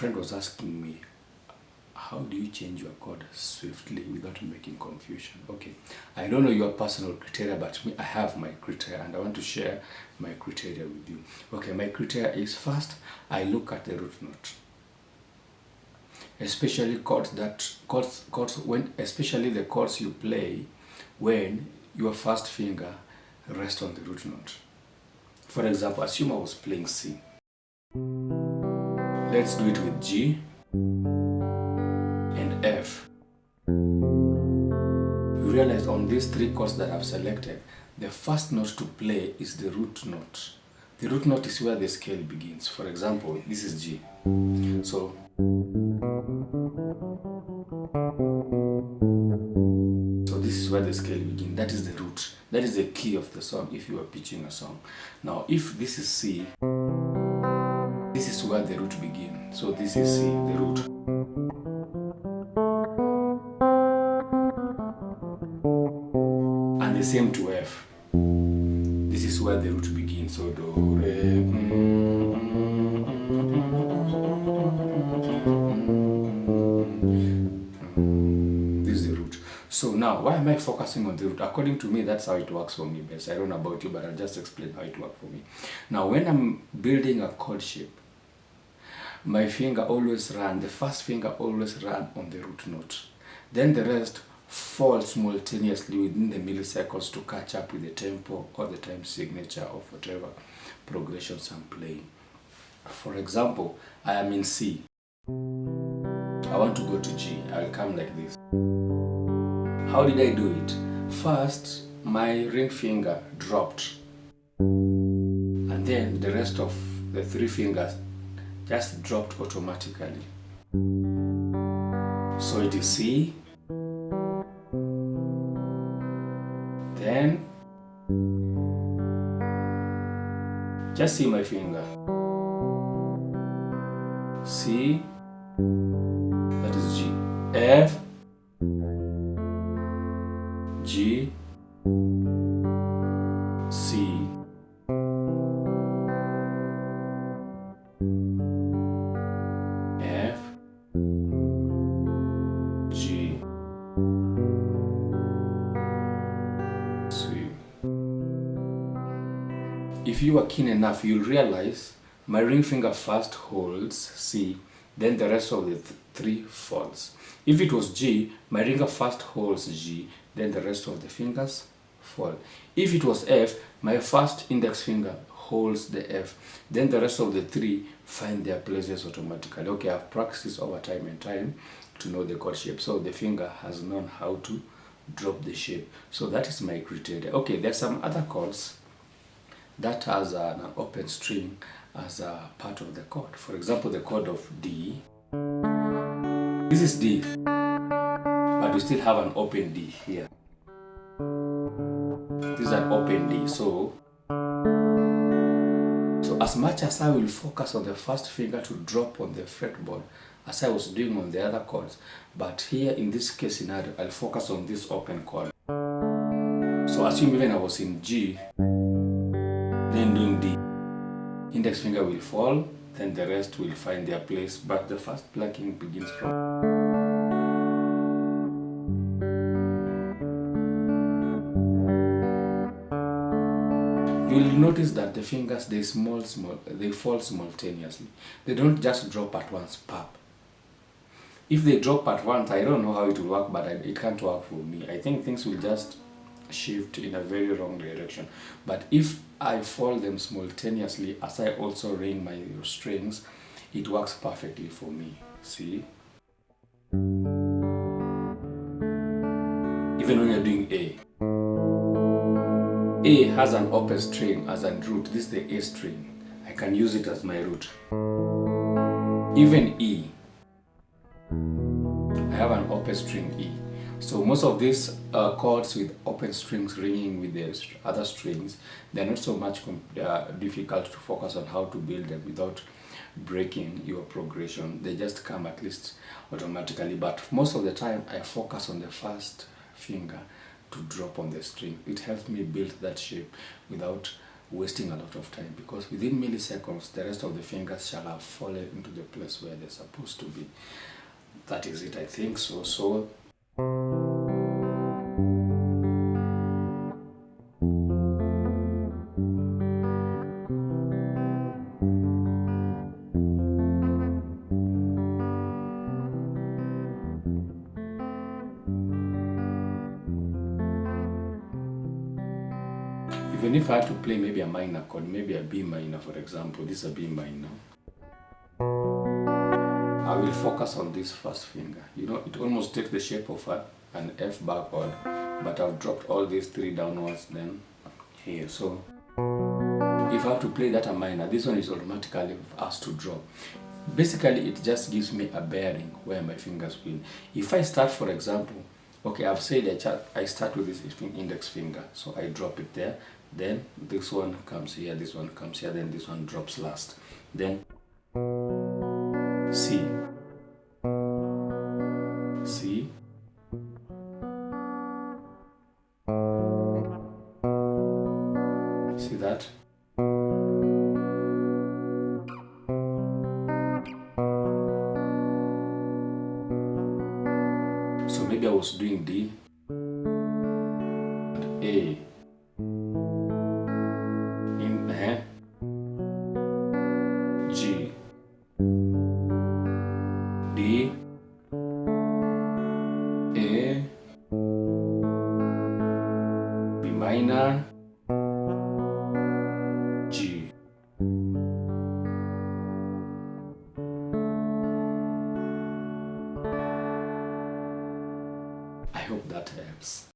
friend was asking me, how do you change your chord swiftly without making confusion? Okay, I don't know your personal criteria, but me, I have my criteria, and I want to share my criteria with you. Okay, my criteria is, first, I look at the root note, especially especially the chords you play when your first finger rests on the root note. For example, assume I was playing C. Let's do it with G and F. You realize on these three chords that I've selected, the first note to play is the root note. The root note is where the scale begins. For example, this is G. So this is where the scale begins. That is the root. That is the key of the song if you are pitching a song. Now, if this is C, this is where the root begins. So this is C, the root. And the same to F. This is where the root begins. So do, re, this is the root. So now, why am I focusing on the root? According to me, that's how it works for me best. I don't know about you, but I'll just explain how it works for me. Now, when I'm building a chord shape, my finger always runs, the first finger always runs on the root note. Then the rest falls simultaneously within the milliseconds to catch up with the tempo or the time signature of whatever progressions I'm playing. For example, I am in C. I want to go to G. I'll come like this. How did I do it? First, my ring finger dropped, and then the rest of the three fingers just dropped automatically. So it is C, then just see my finger, C, that is G, F, G, C, F, G, C. If you are keen enough, you'll realize my ring finger first holds C, then the rest of the three falls. If it was G, my ringer first holds G, then the rest of the fingers fall. If it was F, my first index finger holds the F, then the rest of the three find their places automatically. Okay, I've practiced over time and time to know the chord shape, so the finger has known how to drop the shape. So that is my criteria. Okay, there's some other chords that has an open string as a part of the chord. For example, the chord of D. This is D, but we still have an open D here. This is an open D. So as much as I will focus on the first finger to drop on the fretboard, as I was doing on the other chords, but here in this case scenario, I'll focus on this open chord. So assume even I was in G, then doing D. Index finger will fall, then the rest will find their place, but the first plucking begins from. You will notice that the fingers, they fall simultaneously. They don't just drop at once, pop. If they drop at once, I don't know how it will work, but it can't work for me. I think things will just shift in a very wrong direction. But if I fall them simultaneously as I also ring my strings, it works perfectly for me. See? Even when you're doing A has an open string as a root. This is the A string. I can use it as my root. Even E, I have an open string E. So most of these chords with open strings ringing with the other strings, they're not so much difficult to focus on how to build them without breaking your progression. They just come at least automatically, but most of the time I focus on the first finger to drop on the string. It helps me build that shape without wasting a lot of time, because within milliseconds the rest of the fingers shall have fallen into the place where they're supposed to be. That is it, I think so. So even if I had to play maybe a minor chord, maybe a B minor for example, this is a B minor, I will focus on this first finger. You know, it almost takes the shape of an F backward, but I've dropped all these three downwards then here. So if I have to play that a minor, this one is automatically asked to drop. Basically, it just gives me a bearing where my fingers will. If I start, for example, okay, I've said I start with this index finger, so I drop it there, then this one comes here, this one comes here, then this one drops last, then C, C, see that? So maybe I was doing D, and A, in G, D, A, B minor, G. I hope that helps.